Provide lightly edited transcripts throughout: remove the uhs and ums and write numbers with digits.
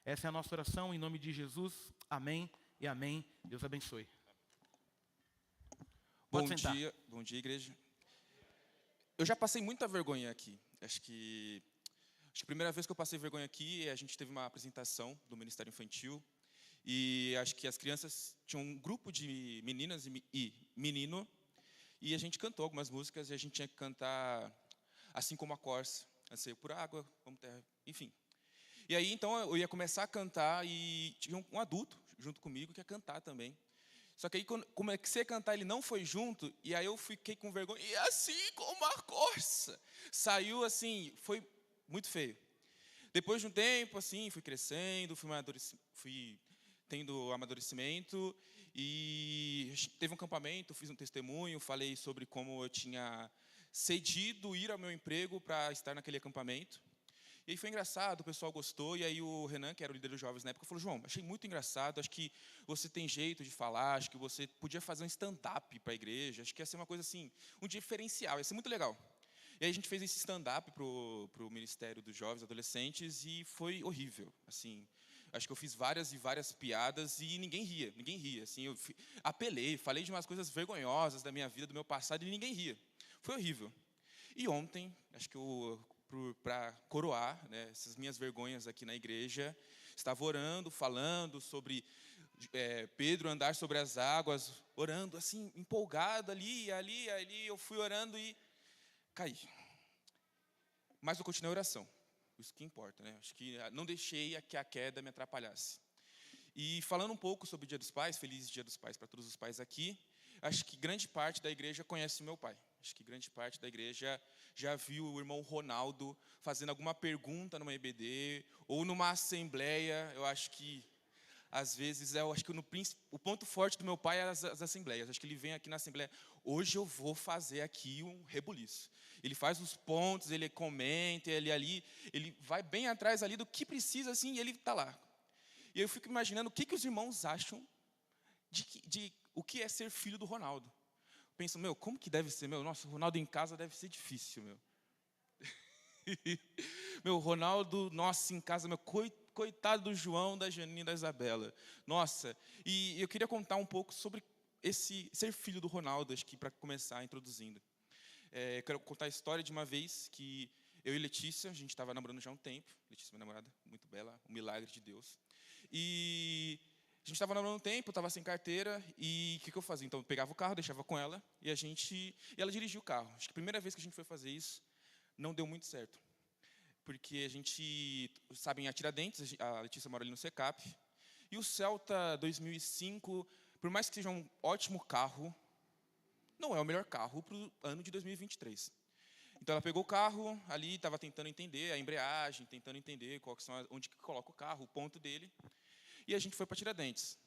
Essa é a nossa oração em nome de Jesus. Amém e amém. Deus abençoe. Pode sentar. Bom dia, igreja. Eu já passei muita vergonha aqui. Acho que a primeira vez que eu passei vergonha aqui, a gente teve uma apresentação do Ministério Infantil. E acho que as crianças tinham um grupo de meninas e menino. E a gente cantou algumas músicas e a gente tinha que cantar Assim Como a Corça, Anseio por Água, Como Terra, enfim. E aí, então, eu ia começar a cantar e tinha um adulto junto comigo que ia cantar também. Só que aí, quando comecei a cantar, ele não foi junto, e aí eu fiquei com vergonha. E assim como a corça. Saiu assim, foi muito feio. Depois de um tempo, assim, fui crescendo, fui tendo amadurecimento, e teve um acampamento, fiz um testemunho, falei sobre como eu tinha cedido ir ao meu emprego para estar naquele acampamento. E aí foi engraçado, o pessoal gostou, e aí o Renan, que era o líder dos jovens na época, falou: João, achei muito engraçado, acho que você tem jeito de falar, acho que você podia fazer um stand-up para a igreja, acho que ia ser uma coisa assim, um diferencial, ia ser muito legal. E aí a gente fez esse stand-up para o Ministério dos Jovens e Adolescentes e foi horrível, assim. Acho que eu fiz várias e várias piadas e ninguém ria. Assim, apelei, falei de umas coisas vergonhosas da minha vida, do meu passado e ninguém ria. Foi horrível. E ontem, acho que para coroar, né, essas minhas vergonhas aqui na igreja, estava orando, falando sobre Pedro andar sobre as águas, orando assim, empolgado ali, eu fui orando e caí. Mas eu continuei a oração, isso que importa, né? Acho que não deixei que a queda me atrapalhasse. E falando um pouco sobre o Dia dos Pais, feliz Dia dos Pais para todos os pais aqui, acho que grande parte da igreja conhece o meu pai. Acho que grande parte da igreja já viu o irmão Ronaldo fazendo alguma pergunta numa EBD ou numa assembleia. Eu acho que, às vezes, o ponto forte do meu pai é as assembleias. Acho que ele vem aqui na assembleia, hoje eu vou fazer aqui um rebuliço. Ele faz os pontos, ele comenta, ele vai bem atrás ali do que precisa, assim, e ele está lá. E eu fico imaginando o que os irmãos acham de o que é ser filho do Ronaldo. Penso, como que deve ser? Nossa, o Ronaldo em casa deve ser difícil, Ronaldo, nossa, em casa, coitado do João, da Janine e da Isabela. Nossa, e eu queria contar um pouco sobre esse ser filho do Ronaldo, acho que para começar introduzindo. Quero contar a história de uma vez que eu e Letícia, a gente estava namorando já há um tempo. Letícia, minha namorada, muito bela, um milagre de Deus. E a gente estava namorando um tempo, estava sem carteira, e o que eu fazia? Então, eu pegava o carro, deixava com ela, e ela dirigia o carro. Acho que a primeira vez que a gente foi fazer isso, não deu muito certo. Porque a gente, sabe, em Tiradentes, a Letícia mora ali no Secap, e o Celta 2005, por mais que seja um ótimo carro, não é o melhor carro para o ano de 2023. Então ela pegou o carro ali, estava tentando entender a embreagem, tentando entender onde que coloca o carro, o ponto dele. E a gente foi para Tiradentes.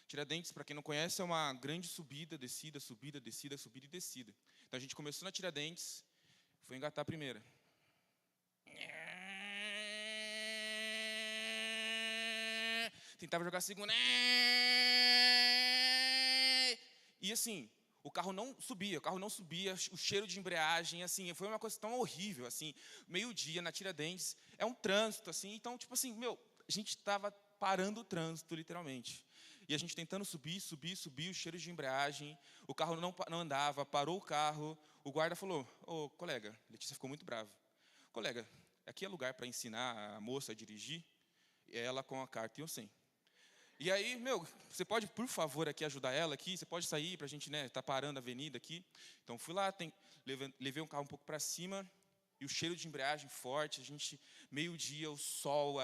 Tiradentes, para quem não conhece, é uma grande subida, descida, subida, descida, subida e descida. Então a gente começou na Tiradentes, foi engatar a primeira. Tentava jogar a segunda. E assim, o carro não subia, o cheiro de embreagem, assim, foi uma coisa tão horrível, assim, meio-dia na Tiradentes, é um trânsito, assim, então, tipo assim, a gente estava parando o trânsito, literalmente. E a gente tentando subir, o cheiro de embreagem, o carro não andava, parou o carro, o guarda falou: ô, colega, Letícia ficou muito brava. Colega, aqui é lugar para ensinar a moça a dirigir? Ela com a carta e eu sem. E aí, você pode, por favor, aqui ajudar ela aqui? Você pode sair para a gente, né, tá parando a avenida aqui? Então, fui lá, levei um carro um pouco para cima, e o cheiro de embreagem forte, a gente, meio-dia, o sol,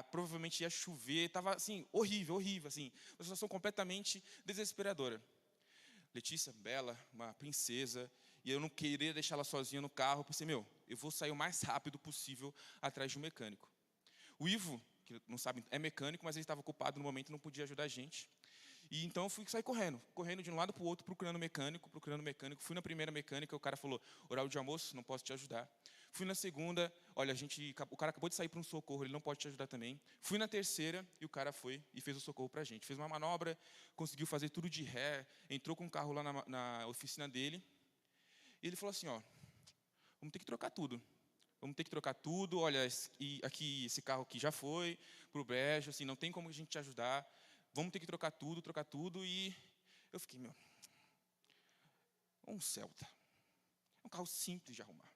provavelmente ia chover, estava, assim, horrível, assim, uma situação completamente desesperadora. Letícia, bela, uma princesa, e eu não queria deixar ela sozinha no carro, pensei, eu vou sair o mais rápido possível atrás de um mecânico. O Ivo, que não sabe, é mecânico, mas ele estava ocupado no momento e não podia ajudar a gente. E então eu fui sair correndo de um lado para o outro, procurando mecânico. Fui na primeira mecânica, o cara falou: horário de almoço, não posso te ajudar. Fui na segunda, olha, o cara acabou de sair para um socorro, ele não pode te ajudar também. Fui na terceira e o cara foi e fez o socorro para a gente. Fez uma manobra, conseguiu fazer tudo de ré, entrou com o carro lá na oficina dele. E ele falou assim: vamos ter que trocar tudo. vamos ter que trocar tudo, olha, e aqui, esse carro aqui já foi para o brejo, assim, não tem como a gente te ajudar, vamos ter que trocar tudo, e eu fiquei, meu, um Celta, é um carro simples de arrumar,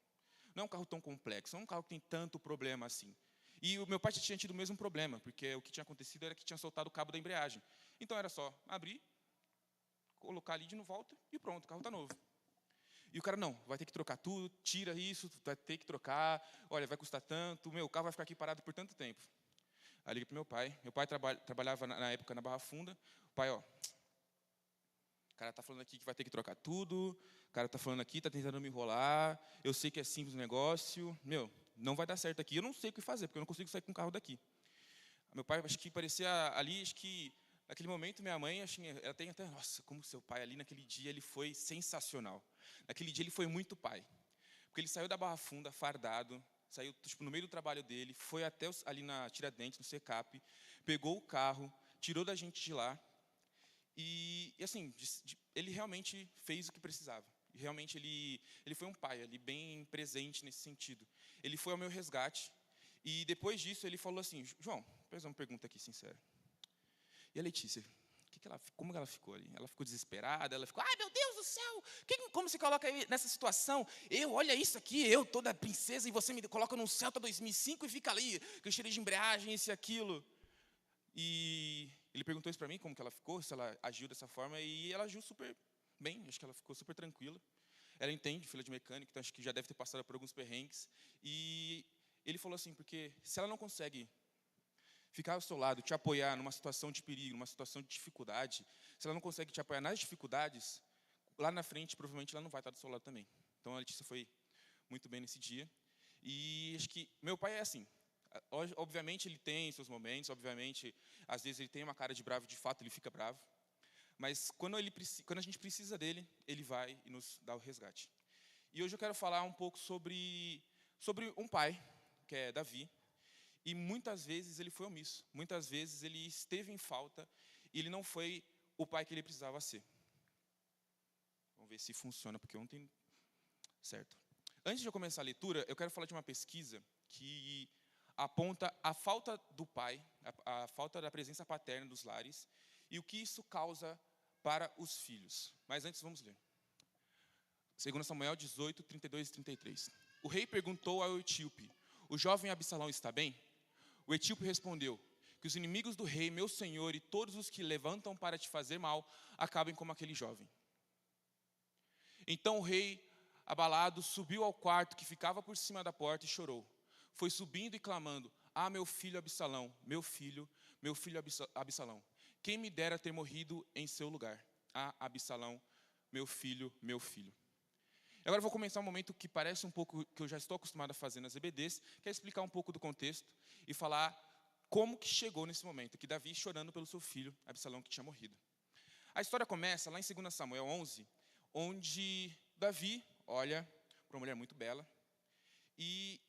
não é um carro tão complexo, não é um carro que tem tanto problema assim. E o meu pai tinha tido o mesmo problema, porque o que tinha acontecido era que tinha soltado o cabo da embreagem. Então era só abrir, colocar ali de novo, volta e pronto, o carro está novo. E o cara, não, vai ter que trocar tudo, tira isso, vai ter que trocar, olha, vai custar tanto, meu, o carro vai ficar aqui parado por tanto tempo. Aí liguei para meu pai trabalhava na época na Barra Funda, o pai, ó, o cara está falando aqui que vai ter que trocar tudo, o cara está falando aqui, está tentando me enrolar, eu sei que é simples o negócio, meu, não vai dar certo aqui, eu não sei o que fazer, porque eu não consigo sair com o carro daqui. Meu pai, acho que parecia ali, acho que naquele momento minha mãe, ela tem até, nossa, como seu pai ali naquele dia, ele foi sensacional. Naquele dia ele foi muito pai. Porque ele saiu da Barra Funda, fardado, saiu tipo, no meio do trabalho dele, foi até ali na Tiradentes, no Secap, pegou o carro, tirou da gente de lá, e assim, ele realmente fez o que precisava. E realmente ele foi um pai ali, bem presente nesse sentido. Ele foi ao meu resgate, e depois disso ele falou assim, João, vou fazer uma pergunta aqui sincera. E a Letícia, como ela ficou ali? Ela ficou desesperada, ela ficou, ai meu Deus do céu, como se coloca aí nessa situação? Olha isso aqui, eu toda princesa, e você me coloca num Celta 2005 e fica ali, que eu cheirei de embreagem, isso e aquilo. E ele perguntou isso para mim, como que ela ficou, se ela agiu dessa forma, e ela agiu super bem, acho que ela ficou super tranquila. Ela entende, filha de mecânico, então acho que já deve ter passado por alguns perrengues. E ele falou assim, porque se ela não consegue ficar ao seu lado, te apoiar numa situação de perigo, numa situação de dificuldade, se ela não consegue te apoiar nas dificuldades, lá na frente, provavelmente, ela não vai estar do seu lado também. Então, a Letícia foi muito bem nesse dia. E acho que meu pai é assim. Obviamente, ele tem seus momentos, obviamente, às vezes ele tem uma cara de bravo, de fato, ele fica bravo. Mas quando a gente precisa dele, ele vai e nos dá o resgate. E hoje eu quero falar um pouco sobre um pai, que é Davi. E muitas vezes ele foi omisso, muitas vezes ele esteve em falta e ele não foi o pai que ele precisava ser. Vamos ver se funciona, porque ontem... Certo. Antes de eu começar a leitura, eu quero falar de uma pesquisa que aponta a falta do pai, a falta da presença paterna dos lares e o que isso causa para os filhos. Mas antes vamos ler. 2 Samuel 18, 32 e 33. O rei perguntou ao etíope, o jovem Absalão está bem? O etíope respondeu, que os inimigos do rei, meu senhor, e todos os que levantam para te fazer mal, acabem como aquele jovem. Então o rei, abalado, subiu ao quarto que ficava por cima da porta e chorou. Foi subindo e clamando, ah, meu filho Absalão, meu filho Absalão. Quem me dera ter morrido em seu lugar? Ah, Absalão, meu filho, meu filho. Agora eu vou começar um momento que parece um pouco que eu já estou acostumado a fazer nas EBDs, que é explicar um pouco do contexto e falar como que chegou nesse momento, que Davi chorando pelo seu filho, Absalão, que tinha morrido. A história começa lá em 2 Samuel 11, onde Davi olha para uma mulher muito bela e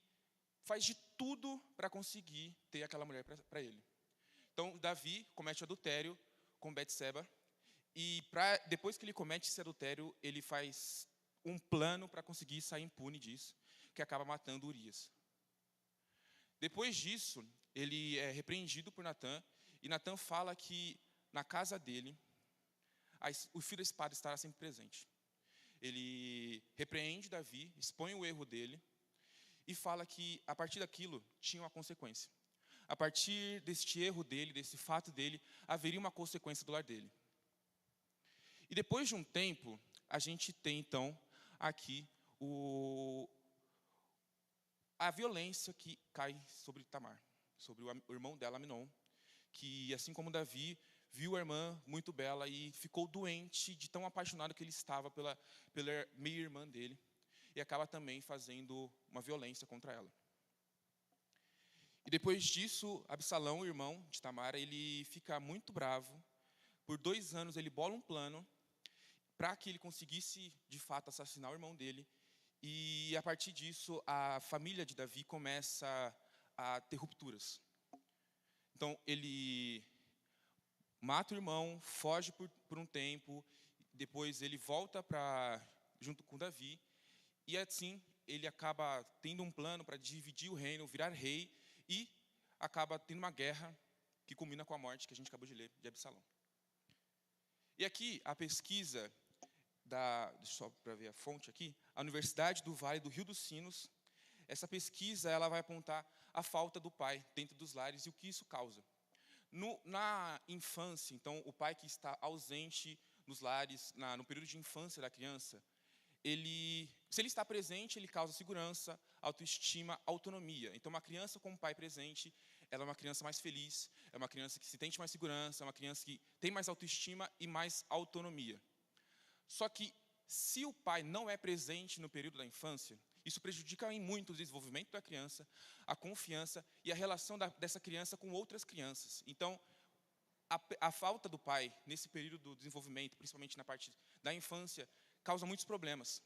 faz de tudo para conseguir ter aquela mulher para ele. Então, Davi comete adultério com Betseba e depois que ele comete esse adultério, ele faz um plano para conseguir sair impune disso, que acaba matando Urias. Depois disso, ele é repreendido por Natã, e Natã fala que na casa dele, o fio da espada estará sempre presente. Ele repreende Davi, expõe o erro dele, e fala que a partir daquilo tinha uma consequência. A partir deste erro dele, desse fato dele, haveria uma consequência do lar dele. E depois de um tempo, a gente tem então aqui a violência que cai sobre Tamar, sobre o irmão dela, Amnon, que assim como Davi, viu a irmã muito bela e ficou doente de tão apaixonado que ele estava pela meia-irmã dele, e acaba também fazendo uma violência contra ela. E depois disso, Absalão, o irmão de Tamar, ele fica muito bravo. Por 2 anos ele bola um plano para que ele conseguisse, de fato, assassinar o irmão dele. E, a partir disso, a família de Davi começa a ter rupturas. Então, ele mata o irmão, foge por um tempo, depois ele volta junto com Davi, e assim, ele acaba tendo um plano para dividir o reino, virar rei, e acaba tendo uma guerra que culmina com a morte, que a gente acabou de ler, de Absalão. E aqui, a pesquisa só para ver a fonte aqui, a Universidade do Vale do Rio dos Sinos, essa pesquisa ela vai apontar a falta do pai dentro dos lares e o que isso causa. Na infância, então, o pai que está ausente nos lares, no período de infância da criança, se ele está presente, ele causa segurança, autoestima, autonomia. Então, uma criança com um pai presente, ela é uma criança mais feliz, é uma criança que se sente mais segurança, é uma criança que tem mais autoestima e mais autonomia. Só que, se o pai não é presente no período da infância, isso prejudica em muito o desenvolvimento da criança, a confiança e a relação dessa criança com outras crianças. Então, a falta do pai nesse período do desenvolvimento, principalmente na parte da infância, causa muitos problemas.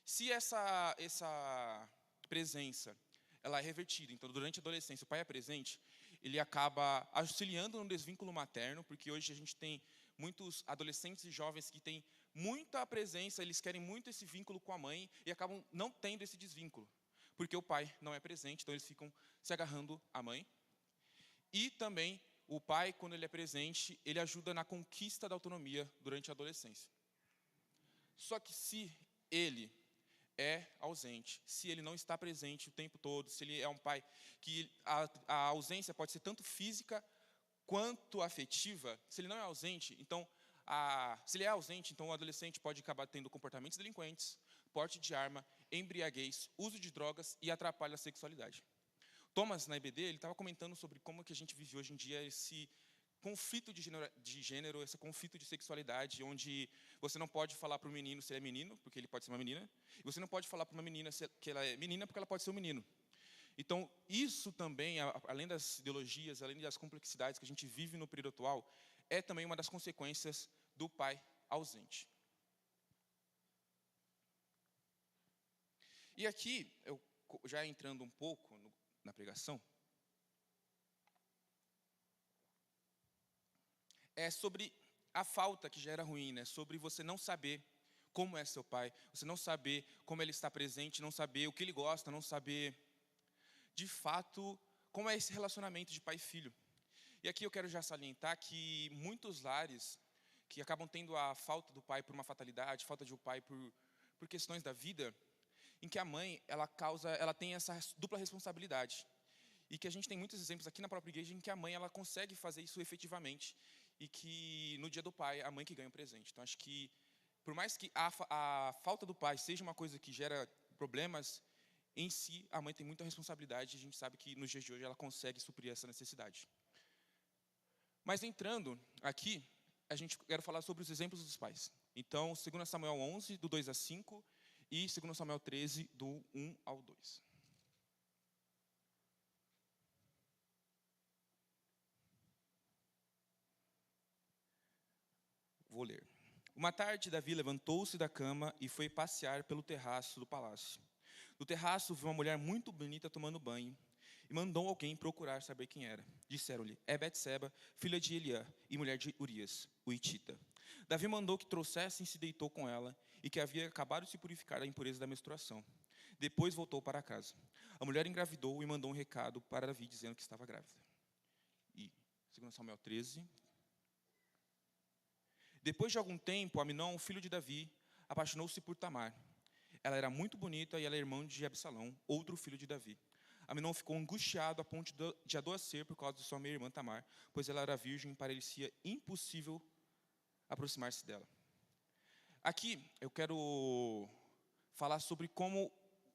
Se essa presença ela é revertida, então durante a adolescência o pai é presente, ele acaba auxiliando no desvínculo materno, porque hoje a gente tem muitos adolescentes e jovens que têm muita presença, eles querem muito esse vínculo com a mãe e acabam não tendo esse desvínculo, porque o pai não é presente, então eles ficam se agarrando à mãe. E também o pai, quando ele é presente, ele ajuda na conquista da autonomia durante a adolescência. Só que se ele é ausente, se ele não está presente o tempo todo, se ele é um pai que a ausência pode ser tanto física quanto afetiva, se ele não é ausente, então, se ele é ausente, então o adolescente pode acabar tendo comportamentos delinquentes, porte de arma, embriaguez, uso de drogas e atrapalha a sexualidade. Thomas, na EBD, ele estava comentando sobre como que a gente vive hoje em dia esse conflito de gênero, esse conflito de sexualidade, onde você não pode falar para o menino se ele é menino, porque ele pode ser uma menina, e você não pode falar para uma menina que ela é menina, porque ela pode ser um menino. Então, isso também, além das ideologias, além das complexidades que a gente vive no período atual, é também uma das consequências do pai ausente. E aqui, eu já entrando um pouco na pregação, é sobre a falta que gera ruim, né? Sobre você não saber como é seu pai, você não saber como ele está presente, não saber o que ele gosta, não saber, de fato, como é esse relacionamento de pai e filho. E aqui eu quero já salientar que muitos lares que acabam tendo a falta do pai por uma fatalidade, falta de um pai por questões da vida, em que a mãe, ela tem essa dupla responsabilidade. E que a gente tem muitos exemplos aqui na própria igreja em que a mãe ela consegue fazer isso efetivamente e que no dia do pai, a mãe que ganha o presente. Então, acho que, por mais que a falta do pai seja uma coisa que gera problemas, em si, a mãe tem muita responsabilidade e a gente sabe que nos dias de hoje ela consegue suprir essa necessidade. Mas entrando aqui, quero falar sobre os exemplos dos pais. Então, 2 Samuel 11, do 2 a 5, e 2 Samuel 13, do 1 ao 2. Vou ler. Uma tarde, Davi levantou-se da cama e foi passear pelo terraço do palácio. No terraço, viu uma mulher muito bonita tomando banho e mandou alguém procurar saber quem era. Disseram-lhe, é Betseba, filha de Eliã e mulher de Urias, o hitita. Davi mandou que trouxessem e se deitou com ela e que havia acabado de se purificar da impureza da menstruação. Depois voltou para casa. A mulher engravidou e mandou um recado para Davi dizendo que estava grávida. E 2 Samuel 13... Depois de algum tempo, Aminon, filho de Davi, apaixonou-se por Tamar. Ela era muito bonita e ela é irmã de Absalão, outro filho de Davi. Aminon ficou angustiado a ponto de adoecer por causa de sua meia-irmã Tamar, pois ela era virgem e parecia impossível aproximar-se dela. Aqui eu quero falar sobre como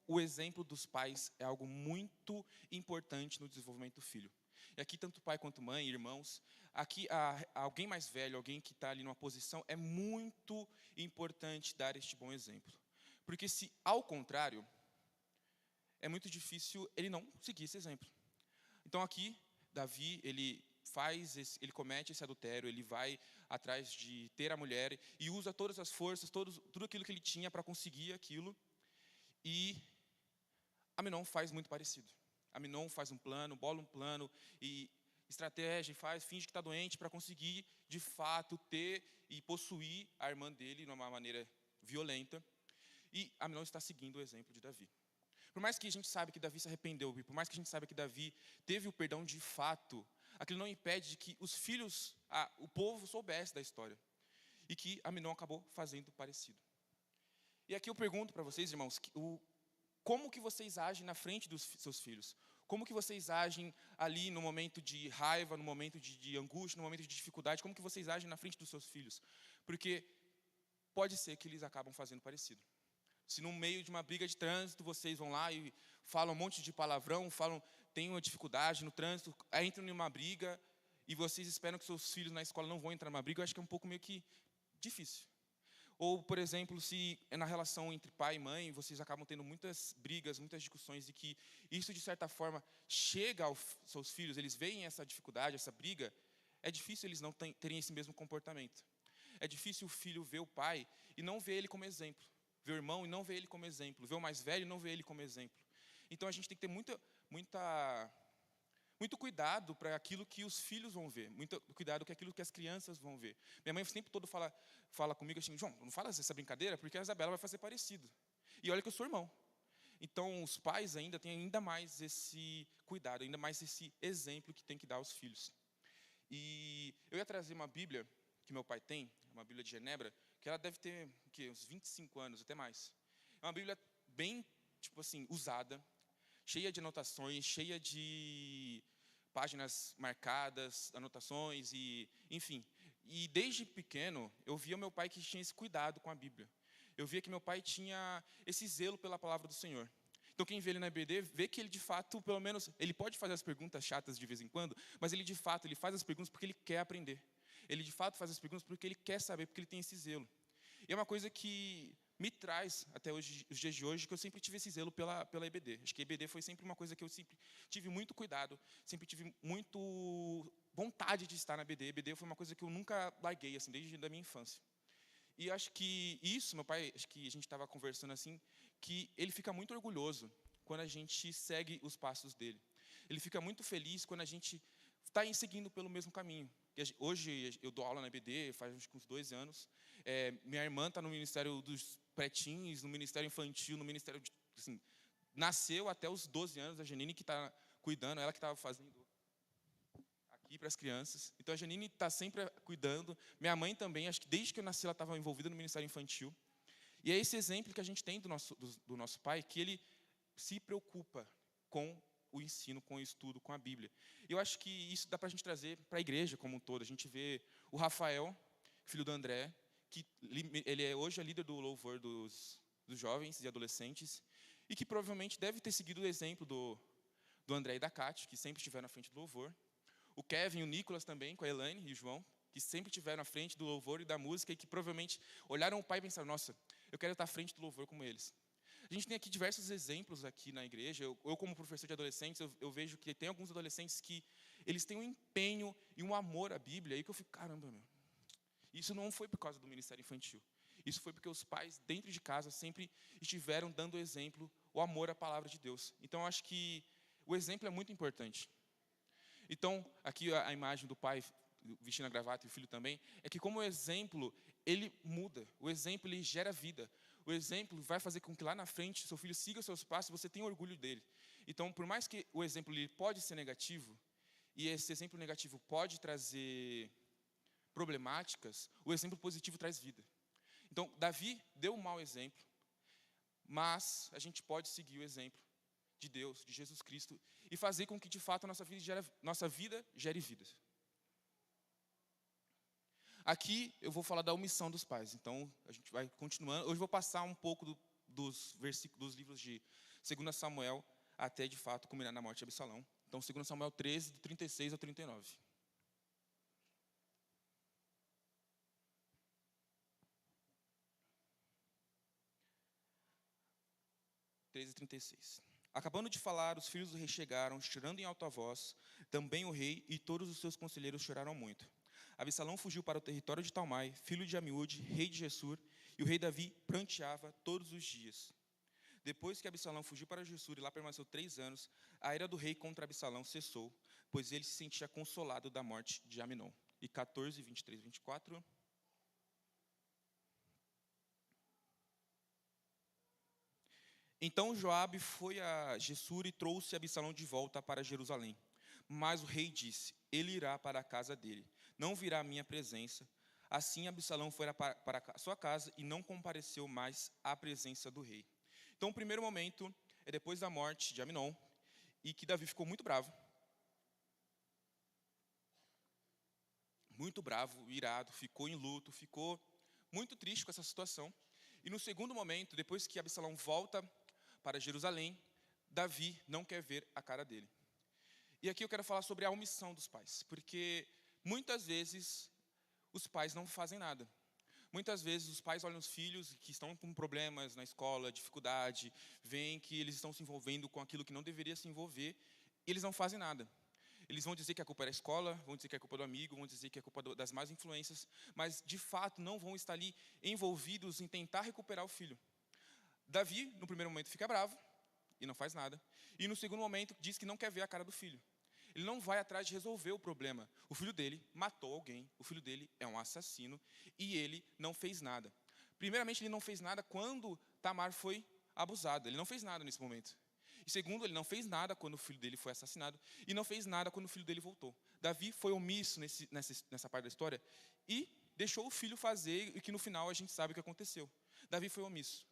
o exemplo dos pais é algo muito importante no desenvolvimento do filho. E aqui, tanto pai quanto mãe, irmãos, aqui alguém mais velho, alguém que está ali numa posição, é muito importante dar este bom exemplo. Porque se, ao contrário, é muito difícil ele não seguir esse exemplo. Então aqui, Davi, ele comete esse adultério, ele vai atrás de ter a mulher e usa todas as forças, tudo aquilo que ele tinha para conseguir aquilo. E Aminon faz muito parecido. Aminon faz um plano, bola um plano e estratégia, finge que está doente para conseguir, de fato, ter e possuir a irmã dele de uma maneira violenta. E Aminon está seguindo o exemplo de Davi. Por mais que a gente saiba que Davi se arrependeu, e por mais que a gente saiba que Davi teve o perdão de fato, aquilo não impede que os filhos, o povo soubesse da história. E que Aminon acabou fazendo parecido. E aqui eu pergunto para vocês, irmãos, como que vocês agem na frente dos seus filhos? Como que vocês agem ali no momento de raiva, no momento de angústia, no momento de dificuldade? Como que vocês agem na frente dos seus filhos? Porque pode ser que eles acabam fazendo parecido. Se no meio de uma briga de trânsito, vocês vão lá e falam um monte de palavrão, tem uma dificuldade no trânsito, entram em uma briga, e vocês esperam que seus filhos na escola não vão entrar numa briga, eu acho que é um pouco meio que difícil. Ou, por exemplo, se é na relação entre pai e mãe, vocês acabam tendo muitas brigas, muitas discussões, e que isso, de certa forma, chega aos seus filhos, eles veem essa dificuldade, essa briga, é difícil eles não terem esse mesmo comportamento. É difícil o filho ver o pai e não ver ele como exemplo. Ver o irmão e não ver ele como exemplo. Ver o mais velho e não ver ele como exemplo. Então, a gente tem que ter muito cuidado para aquilo que os filhos vão ver. Muito cuidado com aquilo que as crianças vão ver. Minha mãe sempre todo fala comigo assim, João, não fala essa brincadeira, porque a Isabela vai fazer parecido. E olha que eu sou irmão. Então, os pais ainda têm ainda mais esse cuidado, ainda mais esse exemplo que tem que dar aos filhos. E eu ia trazer uma Bíblia que meu pai tem, uma Bíblia de Genebra, que ela deve ter uns 25 anos, até mais. É uma Bíblia bem, usada, cheia de anotações, cheia de páginas marcadas, anotações, enfim. E desde pequeno, eu via meu pai que tinha esse cuidado com a Bíblia. Eu via que meu pai tinha esse zelo pela palavra do Senhor. Então, quem vê ele na EBD, vê que ele, de fato, pelo menos, ele pode fazer as perguntas chatas de vez em quando, mas ele, de fato, ele faz as perguntas porque ele quer aprender. Ele, de fato, faz as perguntas porque ele quer saber, porque ele tem esse zelo. E é uma coisa que me traz, até hoje, os dias de hoje, que eu sempre tive esse zelo pela EBD. Acho que a EBD foi sempre uma coisa que eu sempre tive muito cuidado, sempre tive muito vontade de estar na EBD. A EBD foi uma coisa que eu nunca larguei, assim, desde a minha infância. E acho que isso, meu pai, acho que a gente estava conversando assim, que ele fica muito orgulhoso quando a gente segue os passos dele. Ele fica muito feliz quando a gente está seguindo pelo mesmo caminho. Hoje eu dou aula na EBD, faz uns 2 anos. Minha irmã está no Ministério dos Pretinhos, no Ministério Infantil, no Ministério de... Assim, nasceu até os 12 anos, a Janine que está cuidando, ela que estava fazendo aqui para as crianças. Então a Janine está sempre cuidando. Minha mãe também, acho que desde que eu nasci ela estava envolvida no Ministério Infantil. E é esse exemplo que a gente tem do nosso pai, que ele se preocupa com o ensino, com o estudo, com a Bíblia. Eu acho que isso dá para a gente trazer para a igreja como um todo. A gente vê o Rafael, filho do André, que ele hoje é líder do louvor dos jovens e adolescentes, e que provavelmente deve ter seguido o exemplo do André e da Cátia, que sempre estiveram na frente do louvor. O Kevin e o Nicolas também, com a Elaine e o João, que sempre estiveram na frente do louvor e da música, e que provavelmente olharam o pai e pensaram, nossa, eu quero estar à frente do louvor como eles. A gente tem aqui diversos exemplos aqui na igreja. Eu como professor de adolescentes, eu vejo que tem alguns adolescentes que eles têm um empenho e um amor à Bíblia, e que eu fico, caramba, meu. Isso não foi por causa do ministério infantil. Isso foi porque os pais, dentro de casa, sempre estiveram dando exemplo, o amor à palavra de Deus. Então, eu acho que o exemplo é muito importante. Então, aqui a imagem do pai vestindo a gravata e o filho também, é que como o exemplo, ele muda. O exemplo, ele gera vida. O exemplo vai fazer com que lá na frente, seu filho siga os seus passos e você tenha orgulho dele. Então, por mais que o exemplo ele pode ser negativo, e esse exemplo negativo pode trazer problemáticas, o exemplo positivo traz vida. Então, Davi deu um mau exemplo, mas a gente pode seguir o exemplo de Deus, de Jesus Cristo, e fazer com que, de fato, a nossa vida gere vidas. Aqui eu vou falar da omissão dos pais, então a gente vai continuando. Hoje eu vou passar um pouco dos versículos dos livros de 2 Samuel até, de fato, culminar na morte de Absalão. Então, 2 Samuel 13, do 36 ao 39. 13:36. Acabando de falar, os filhos do rei chegaram, chorando em alta voz. Também o rei e todos os seus conselheiros choraram muito. Absalão fugiu para o território de Talmai, filho de Amiúde, rei de Gessur, e o rei Davi pranteava todos os dias. Depois que Absalão fugiu para Gessur e lá permaneceu 3 anos, a ira do rei contra Absalão cessou, pois ele se sentia consolado da morte de Aminon. E 14, 23, 24... Então Joabe foi a Gessur e trouxe Absalão de volta para Jerusalém. Mas o rei disse: ele irá para a casa dele, não virá à minha presença. Assim Absalão foi para a sua casa e não compareceu mais à presença do rei. Então o primeiro momento é depois da morte de Aminon, e que Davi ficou muito bravo, irado, ficou em luto, ficou muito triste com essa situação. E no segundo momento, depois que Absalão volta para Jerusalém, Davi não quer ver a cara dele. E aqui eu quero falar sobre a omissão dos pais, porque muitas vezes os pais não fazem nada. Muitas vezes os pais olham os filhos que estão com problemas na escola, dificuldade, veem que eles estão se envolvendo com aquilo que não deveria se envolver, e eles não fazem nada. Eles vão dizer que a culpa é da escola, vão dizer que é culpa do amigo, vão dizer que é culpa das más influências, mas de fato não vão estar ali envolvidos em tentar recuperar o filho. Davi, no primeiro momento, fica bravo e não faz nada. E no segundo momento, diz que não quer ver a cara do filho. Ele não vai atrás de resolver o problema. O filho dele matou alguém, o filho dele é um assassino e ele não fez nada. Primeiramente, ele não fez nada quando Tamar foi abusada. Ele não fez nada nesse momento. E segundo, ele não fez nada quando o filho dele foi assassinado e não fez nada quando o filho dele voltou. Davi foi omisso nessa parte da história e deixou o filho fazer, e que no final a gente sabe o que aconteceu. Davi foi omisso.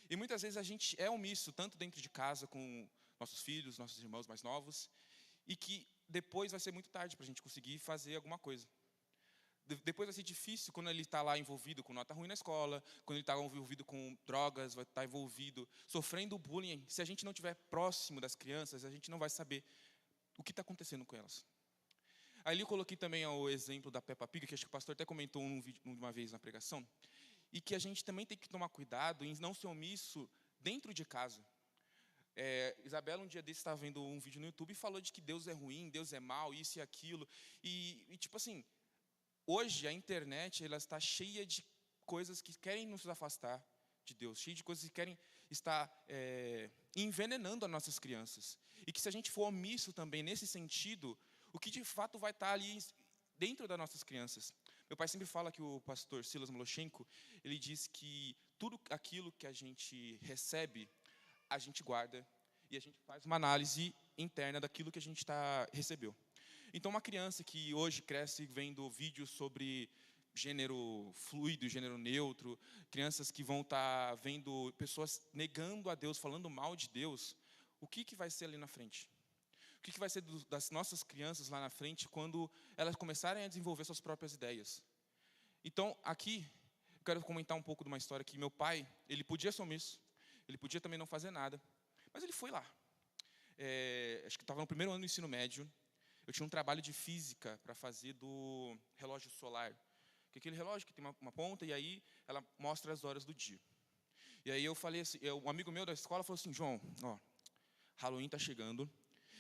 E muitas vezes a gente é omisso, tanto dentro de casa com nossos filhos, nossos irmãos mais novos, e que depois vai ser muito tarde para a gente conseguir fazer alguma coisa. Depois vai ser difícil quando ele está lá envolvido com nota ruim na escola, quando ele está envolvido com drogas, vai estar envolvido, sofrendo bullying. Se a gente não estiver próximo das crianças, a gente não vai saber o que está acontecendo com elas. Ali eu coloquei também o exemplo da Peppa Pig, que acho que o pastor até comentou uma vez na pregação, e que a gente também tem que tomar cuidado em não ser omisso dentro de casa. Isabela um dia desse estava vendo um vídeo no YouTube e falou de que Deus é ruim, Deus é mau, isso e aquilo. E tipo assim, hoje a internet ela está cheia de coisas que querem nos afastar de Deus, cheia de coisas que querem estar envenenando as nossas crianças. E que se a gente for omisso também nesse sentido, o que de fato vai estar ali dentro das nossas crianças. Meu pai sempre fala que o pastor Silas Moloshenko, ele diz que tudo aquilo que a gente recebe, a gente guarda e a gente faz uma análise interna daquilo que a gente recebeu. Então, uma criança que hoje cresce vendo vídeos sobre gênero fluido, gênero neutro, crianças que vão estar vendo pessoas negando a Deus, falando mal de Deus, o que vai ser ali na frente? O que vai ser das nossas crianças lá na frente quando elas começarem a desenvolver suas próprias ideias? Então, aqui, eu quero comentar um pouco de uma história que meu pai, ele podia ser omisso, ele podia também não fazer nada, mas ele foi lá. Acho que estava no primeiro ano do ensino médio, eu tinha um trabalho de física para fazer do relógio solar, que é aquele relógio que tem uma ponta e aí ela mostra as horas do dia. E aí eu falei assim, um amigo meu da escola falou assim: João, ó, Halloween está chegando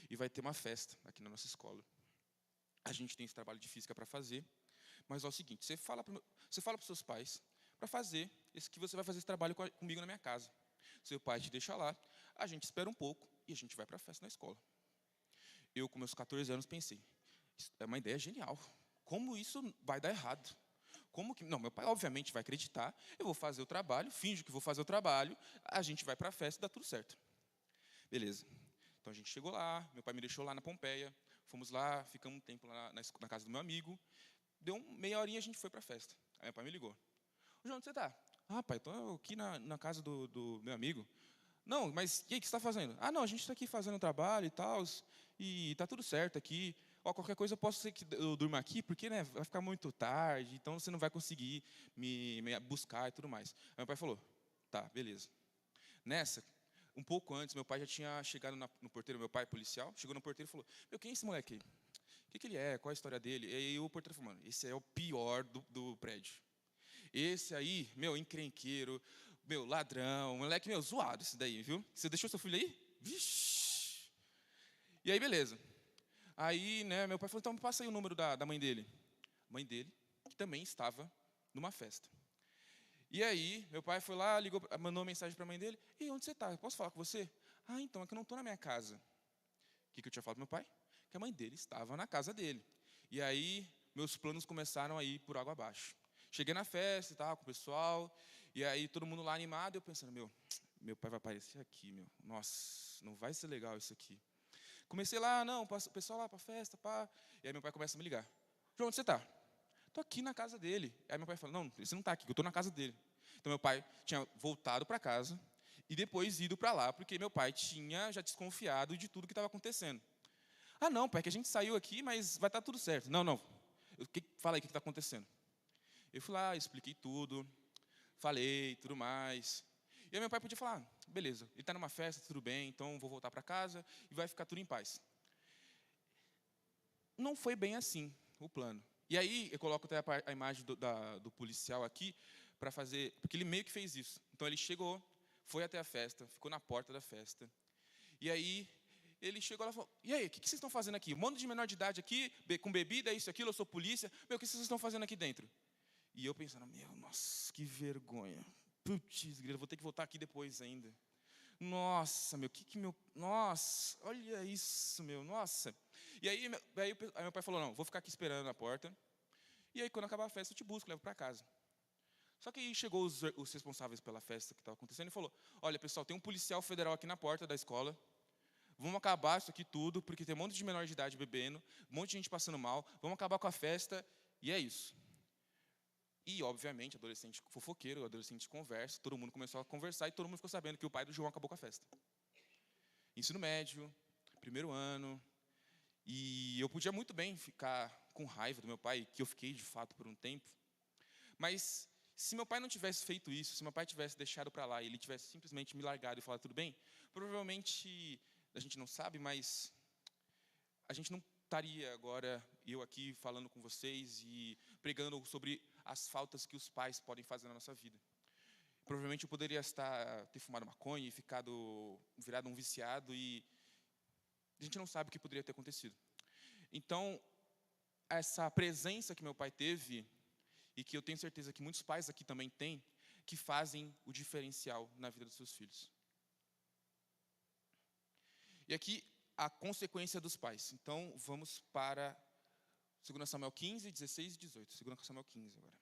e vai ter uma festa aqui na nossa escola. A gente tem esse trabalho de física para fazer, mas é o seguinte, você fala para os seus pais para fazer que você vai fazer esse trabalho comigo na minha casa. Seu pai te deixa lá, a gente espera um pouco e a gente vai para a festa na escola. Eu, com meus 14 anos, pensei, isso é uma ideia genial. Como isso vai dar errado? Como que... Não, meu pai obviamente vai acreditar, eu vou fazer o trabalho, finjo que vou fazer o trabalho, a gente vai para a festa e dá tudo certo. Beleza. Então a gente chegou lá, meu pai me deixou lá na Pompeia, fomos lá, ficamos um tempo lá na casa do meu amigo, deu meia horinha a gente foi para a festa. Aí meu pai me ligou. João, onde você está? Ah, pai, estou aqui na casa do meu amigo. Não, mas e aí, o que você está fazendo? Ah, não, a gente está aqui fazendo trabalho e tal, e está tudo certo aqui. Ó, qualquer coisa eu posso ser que eu durma aqui, porque né, vai ficar muito tarde, então você não vai conseguir me buscar e tudo mais. Aí meu pai falou, tá, beleza. Nessa, um pouco antes, meu pai já tinha chegado no porteiro, meu pai policial, chegou no porteiro e falou, meu, quem é esse moleque aí? O que ele é? Qual a história dele? E aí o porteiro falou, mano, esse é o pior do prédio. Esse aí, meu, encrenqueiro, meu, ladrão, moleque, meu, zoado esse daí, viu? Você deixou seu filho aí? Vixe! E aí, beleza. Aí, né, meu pai falou, então me passa aí o número da mãe dele. Mãe dele, que também estava numa festa. E aí, meu pai foi lá, ligou, mandou uma mensagem para a mãe dele. E onde você está? Posso falar com você? Ah, então, é que eu não estou na minha casa. O que eu tinha falado para meu pai? Que a mãe dele estava na casa dele. E aí, meus planos começaram a ir por água abaixo. Cheguei na festa, com o pessoal, e aí todo mundo lá animado, eu pensando, meu, meu pai vai aparecer aqui, meu. Nossa, não vai ser legal isso aqui. Comecei lá, não, o pessoal lá para festa, pá. E aí meu pai começa a me ligar. João, onde você está? Estou aqui na casa dele. Aí meu pai fala, não, você não está aqui, eu estou na casa dele. Então meu pai tinha voltado para casa e depois ido para lá, porque meu pai tinha já desconfiado de tudo que estava acontecendo. Ah, não, pai, que a gente saiu aqui, mas vai estar tudo certo. Não, não. Fala aí o que está acontecendo. Eu fui lá, expliquei tudo, falei, tudo mais. E aí meu pai podia falar, beleza, ele está numa festa, tudo bem, então vou voltar para casa e vai ficar tudo em paz. Não foi bem assim o plano. E aí eu coloco até a imagem do policial aqui, para fazer, porque ele meio que fez isso. Então ele chegou, foi até a festa, ficou na porta da festa. E aí ele chegou lá e falou, e aí, o que vocês estão fazendo aqui? Um monte de menor de idade aqui, com bebida, isso, aquilo, eu sou polícia. Meu, o que vocês estão fazendo aqui dentro? E eu pensando, meu, nossa, que vergonha. Putz, grilo, vou ter que voltar aqui depois ainda. Nossa, meu, nossa, olha isso, meu, nossa. E aí meu pai falou, não, vou ficar aqui esperando na porta. E aí, quando acabar a festa, eu te busco, levo para casa. Só que aí chegou os responsáveis pela festa que estava acontecendo e falou, olha, pessoal, tem um policial federal aqui na porta da escola. Vamos acabar isso aqui tudo, porque tem um monte de menor de idade bebendo, um monte de gente passando mal, vamos acabar com a festa, e é isso. E, obviamente, adolescente fofoqueiro, adolescente conversa, todo mundo começou a conversar e todo mundo ficou sabendo que o pai do João acabou com a festa. Ensino médio, primeiro ano, e eu podia muito bem ficar com raiva do meu pai, que eu fiquei, de fato, por um tempo, mas se meu pai não tivesse feito isso, se meu pai tivesse deixado para lá e ele tivesse simplesmente me largado e falado tudo bem, provavelmente, a gente não sabe, mas a gente não estaria agora, eu aqui falando com vocês e pregando sobre as faltas que os pais podem fazer na nossa vida. Provavelmente eu poderia ter fumado maconha e virado um viciado e a gente não sabe o que poderia ter acontecido. Então, essa presença que meu pai teve, e que eu tenho certeza que muitos pais aqui também têm, que fazem o diferencial na vida dos seus filhos. E aqui, a consequência dos pais. Então, vamos para 2 Samuel 15, 16 e 18. 2 Samuel 15 agora.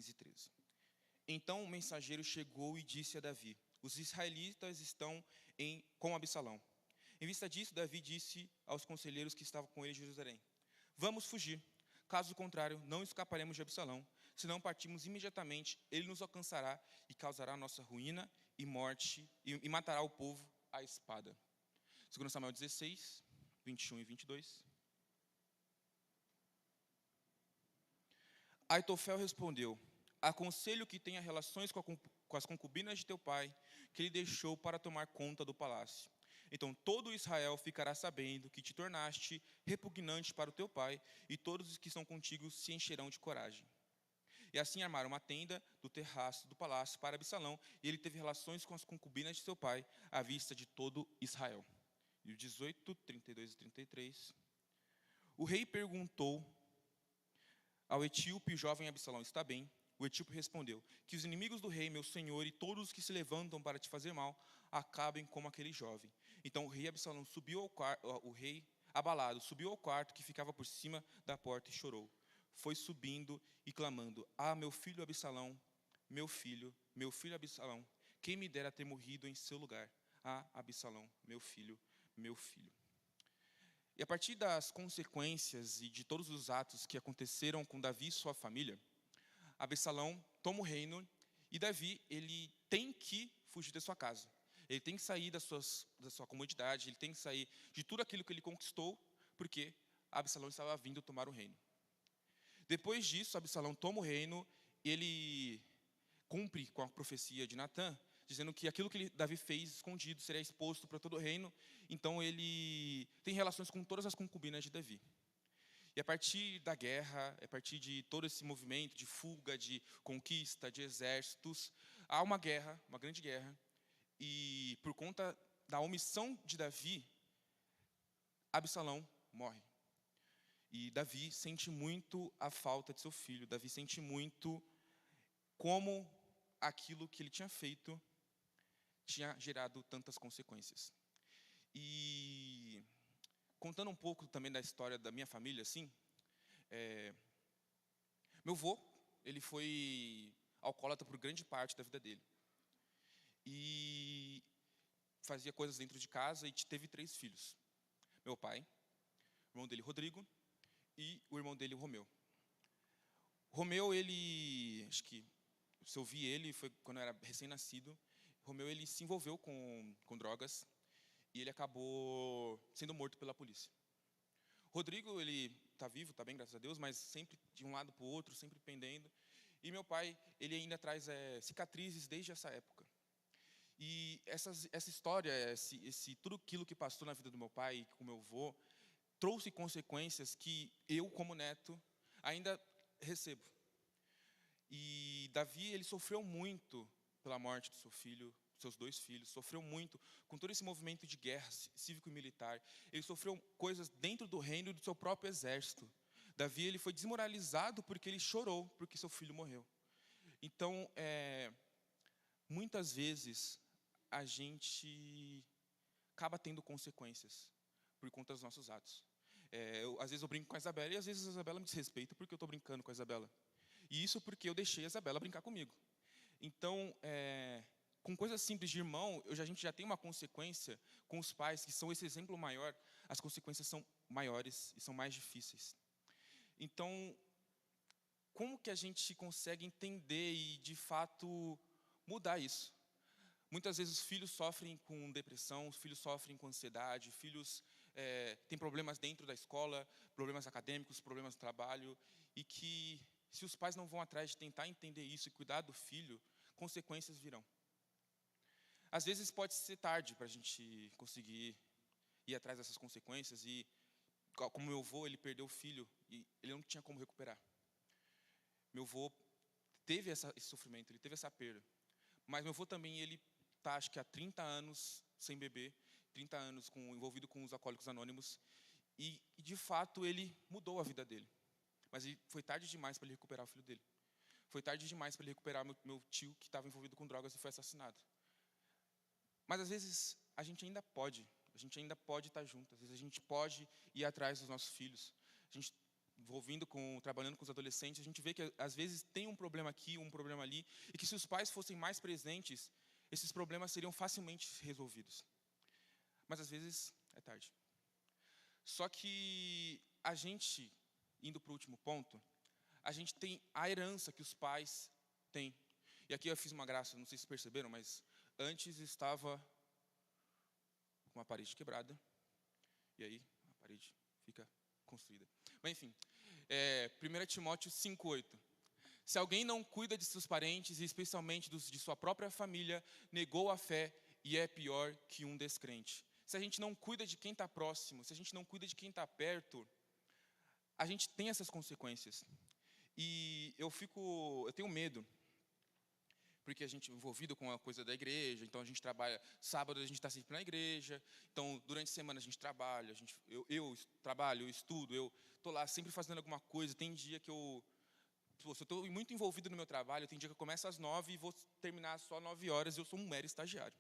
e 13. Então o mensageiro chegou e disse a Davi, os israelitas estão com Absalão. Em vista disso, Davi disse aos conselheiros que estavam com ele em Jerusalém, vamos fugir, caso contrário, não escaparemos de Absalão, se não partirmos imediatamente, ele nos alcançará e causará nossa ruína e morte, e matará o povo à espada. 2 Samuel 16, 21 e 22. Aitofel respondeu, aconselho que tenha relações com as concubinas de teu pai, que ele deixou para tomar conta do palácio. Então todo Israel ficará sabendo que te tornaste repugnante para o teu pai, e todos os que estão contigo se encherão de coragem. E assim armaram uma tenda do terraço do palácio para Absalão, e ele teve relações com as concubinas de seu pai, à vista de todo Israel. E o 18, 32 e 33. O rei perguntou ao etíope, o jovem Absalão está bem? O etíope respondeu, que os inimigos do rei, meu senhor, e todos os que se levantam para te fazer mal, acabem como aquele jovem. Então o rei Absalão subiu ao quarto, o rei, abalado, subiu ao quarto que ficava por cima da porta e chorou. Foi subindo e clamando, meu filho Absalão, meu filho Absalão, quem me dera ter morrido em seu lugar? Absalão, meu filho, meu filho. E a partir das consequências e de todos os atos que aconteceram com Davi e sua família, Absalão toma o reino e Davi, ele tem que fugir da sua casa. Ele tem que sair da sua comodidade, ele tem que sair de tudo aquilo que ele conquistou, porque Absalão estava vindo tomar o reino. Depois disso, Absalão toma o reino, ele cumpre com a profecia de Natã, dizendo que aquilo que Davi fez escondido seria exposto para todo o reino. Então ele tem relações com todas as concubinas de Davi. E a partir da guerra, a partir de todo esse movimento de fuga, de conquista, de exércitos, há uma guerra, uma grande guerra. E por conta da omissão de Davi, Absalão morre. E Davi sente muito a falta de seu filho. Davi sente muito como aquilo que ele tinha feito tinha gerado tantas consequências. E contando um pouco também da história da minha família, assim, meu avô, ele foi alcoólatra por grande parte da vida dele. E fazia coisas dentro de casa e teve 3 filhos. Meu pai, o irmão dele, Rodrigo, e o irmão dele, o Romeu. O Romeu, acho que, se eu vi ele, foi quando eu era recém-nascido. Romeu, ele se envolveu com drogas e ele acabou sendo morto pela polícia. Rodrigo, ele está vivo, está bem, graças a Deus, mas sempre de um lado para o outro, sempre pendendo. E meu pai, ele ainda traz cicatrizes desde essa época. E essa história, tudo aquilo que passou na vida do meu pai e com meu avô, trouxe consequências que eu, como neto, ainda recebo. E Davi, ele sofreu muito pela morte do seu filho, seus 2 filhos, sofreu muito com todo esse movimento de guerra cívico e militar. Ele sofreu coisas dentro do reino e do seu próprio exército. Davi, ele foi desmoralizado porque ele chorou porque seu filho morreu. Então, muitas vezes, a gente acaba tendo consequências por conta dos nossos atos. Às vezes eu brinco com a Isabela e às vezes a Isabela me desrespeita porque eu estou brincando com a Isabela. E isso porque eu deixei a Isabela brincar comigo. Então, com coisas simples de irmão, a gente já tem uma consequência com os pais, que são esse exemplo maior, as consequências são maiores e são mais difíceis. Então, como que a gente consegue entender e, de fato, mudar isso? Muitas vezes os filhos sofrem com depressão, os filhos sofrem com ansiedade, filhos têm problemas dentro da escola, problemas acadêmicos, problemas de trabalho, e que, se os pais não vão atrás de tentar entender isso e cuidar do filho, consequências virão. Às vezes pode ser tarde para a gente conseguir ir atrás dessas consequências, e como meu avô, ele perdeu o filho, e ele não tinha como recuperar. Meu avô teve esse sofrimento, ele teve essa perda. Mas meu avô também, ele está, acho que há 30 anos sem beber, 30 anos envolvido com os Alcoólicos Anônimos, e de fato ele mudou a vida dele. Mas foi tarde demais para ele recuperar o filho dele. Foi tarde demais para ele recuperar meu tio, que estava envolvido com drogas e foi assassinado. Mas às vezes a gente ainda pode estar junto, às vezes a gente pode ir atrás dos nossos filhos. A gente, trabalhando com os adolescentes, a gente vê que às vezes tem um problema aqui, um problema ali, e que se os pais fossem mais presentes, esses problemas seriam facilmente resolvidos. Mas às vezes é tarde. Só que a gente, indo para o último ponto, a gente tem a herança que os pais têm. E aqui eu fiz uma graça, não sei se perceberam, mas antes estava com uma parede quebrada, e aí a parede fica construída. Mas enfim, 1 Timóteo 5,8. Se alguém não cuida de seus parentes, e especialmente de sua própria família, negou a fé e é pior que um descrente. Se a gente não cuida de quem está próximo, se a gente não cuida de quem está perto, a gente tem essas consequências. E eu tenho medo, porque a gente é envolvido com a coisa da igreja, então a gente trabalha, sábado a gente está sempre na igreja, então durante a semana a gente trabalha, eu trabalho, eu estudo, eu estou lá sempre fazendo alguma coisa. Tem dia que eu estou muito envolvido no meu trabalho, tem dia que eu começo às 9 e vou terminar só 9 horas, e eu sou um mero estagiário.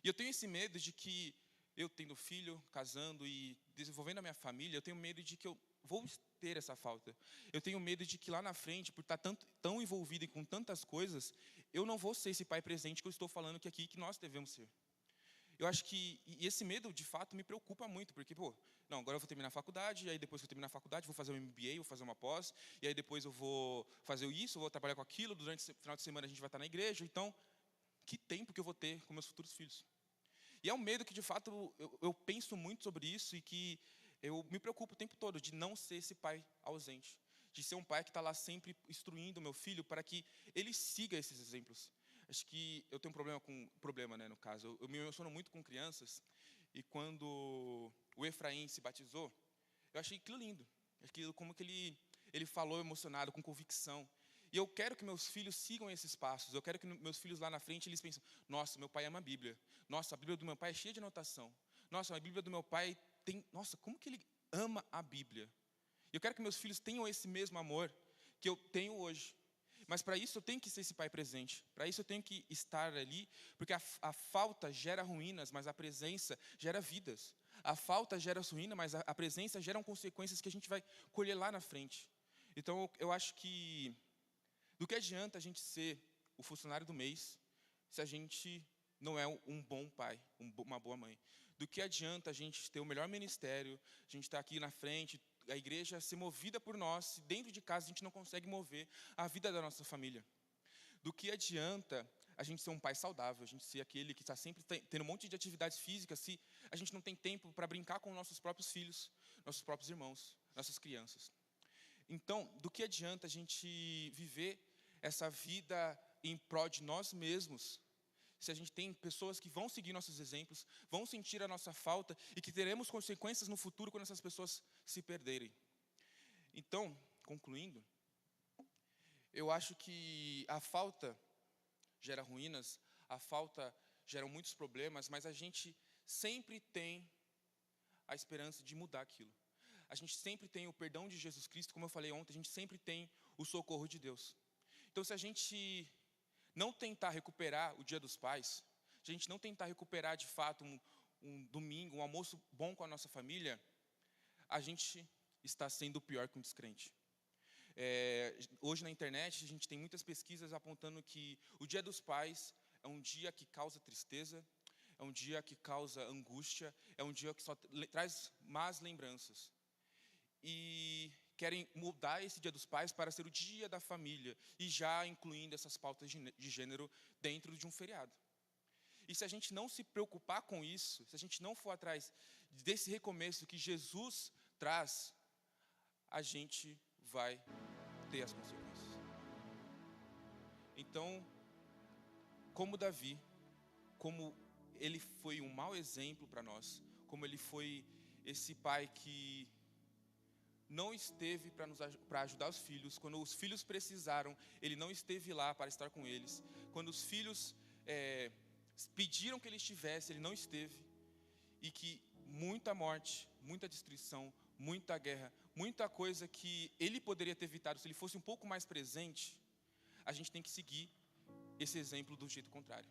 E eu tenho esse medo de que, eu tendo filho, casando e desenvolvendo a minha família, eu tenho medo de que eu vou ter essa falta. Eu tenho medo de que lá na frente, por estar tão envolvido com tantas coisas, eu não vou ser esse pai presente que eu estou falando que nós devemos ser. Eu acho que esse medo, de fato, me preocupa muito, porque, agora eu vou terminar a faculdade, e aí depois que eu terminar a faculdade, vou fazer um MBA, vou fazer uma pós, e aí depois eu vou fazer isso, vou trabalhar com aquilo, durante o final de semana a gente vai estar na igreja, então, que tempo que eu vou ter com meus futuros filhos? E é um medo que, de fato, eu penso muito sobre isso, e que eu me preocupo o tempo todo de não ser esse pai ausente, de ser um pai que está lá sempre instruindo o meu filho para que ele siga esses exemplos. Acho que eu tenho um problema, no caso. Eu me emociono muito com crianças, e quando o Efraim se batizou, eu achei aquilo lindo. Como que ele falou emocionado, com convicção. E eu quero que meus filhos sigam esses passos. Eu quero que meus filhos lá na frente, eles pensem: nossa, meu pai ama a Bíblia. Nossa, a Bíblia do meu pai é cheia de anotação. Nossa, a Bíblia do meu pai tem... Nossa, como que ele ama a Bíblia? E eu quero que meus filhos tenham esse mesmo amor que eu tenho hoje. Mas para isso eu tenho que ser esse pai presente. Para isso eu tenho que estar ali, porque a falta gera ruínas, mas a presença gera vidas. A falta gera ruína, mas a presença gera consequências que a gente vai colher lá na frente. Então eu acho que Do que adianta a gente ser o funcionário do mês se a gente não é um bom pai, uma boa mãe? Do que adianta a gente ter o melhor ministério, a gente estar aqui na frente, a igreja ser movida por nós, se dentro de casa a gente não consegue mover a vida da nossa família? Do que adianta a gente ser um pai saudável, a gente ser aquele que está sempre tendo um monte de atividades físicas, se a gente não tem tempo para brincar com nossos próprios filhos, nossos próprios irmãos, nossas crianças? Então, do que adianta a gente viver essa vida em prol de nós mesmos, se a gente tem pessoas que vão seguir nossos exemplos, vão sentir a nossa falta e que teremos consequências no futuro quando essas pessoas se perderem? Então, concluindo, eu acho que a falta gera ruínas, a falta gera muitos problemas, mas a gente sempre tem a esperança de mudar aquilo. A gente sempre tem o perdão de Jesus Cristo, como eu falei ontem, a gente sempre tem o socorro de Deus. Então, se a gente não tentar recuperar o Dia dos Pais, se a gente não tentar recuperar de fato um domingo, um almoço bom com a nossa família, a gente está sendo pior que um descrente. Hoje na internet a gente tem muitas pesquisas apontando que o Dia dos Pais é um dia que causa tristeza, é um dia que causa angústia, é um dia que só traz más lembranças. E querem mudar esse Dia dos Pais para ser o dia da família, e já incluindo essas pautas de gênero dentro de um feriado. E se a gente não se preocupar com isso, se a gente não for atrás desse recomeço que Jesus traz, a gente vai ter as consequências. Então, como Davi, como ele foi um mau exemplo para nós, como ele foi esse pai que não esteve para ajudar os filhos, quando os filhos precisaram, ele não esteve lá para estar com eles, quando os filhos pediram que ele estivesse, ele não esteve, e que muita morte, muita destruição, muita guerra, muita coisa que ele poderia ter evitado se ele fosse um pouco mais presente, a gente tem que seguir esse exemplo do jeito contrário.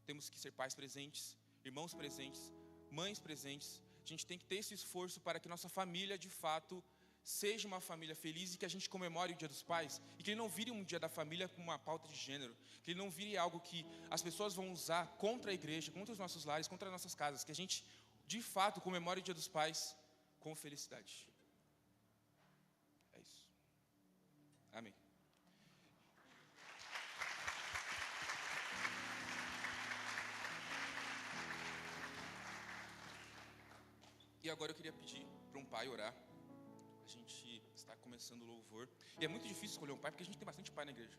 Temos que ser pais presentes, irmãos presentes, mães presentes. A gente tem que ter esse esforço para que nossa família, de fato, seja uma família feliz e que a gente comemore o Dia dos Pais e que ele não vire um dia da família com uma pauta de gênero, que ele não vire algo que as pessoas vão usar contra a igreja, contra os nossos lares, contra as nossas casas, que a gente, de fato, comemore o Dia dos Pais com felicidade. É isso. Amém. E agora eu queria pedir para um pai orar. A gente está começando o louvor. E é muito difícil escolher um pai, porque a gente tem bastante pai na igreja.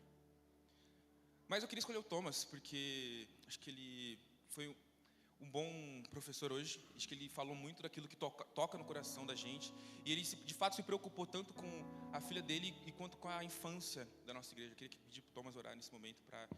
Mas eu queria escolher o Thomas, porque acho que ele foi um bom professor hoje. Acho que ele falou muito daquilo que toca no coração da gente. E ele, de fato, se preocupou tanto com a filha dele, quanto com a infância da nossa igreja. Eu queria pedir para o Thomas orar nesse momento para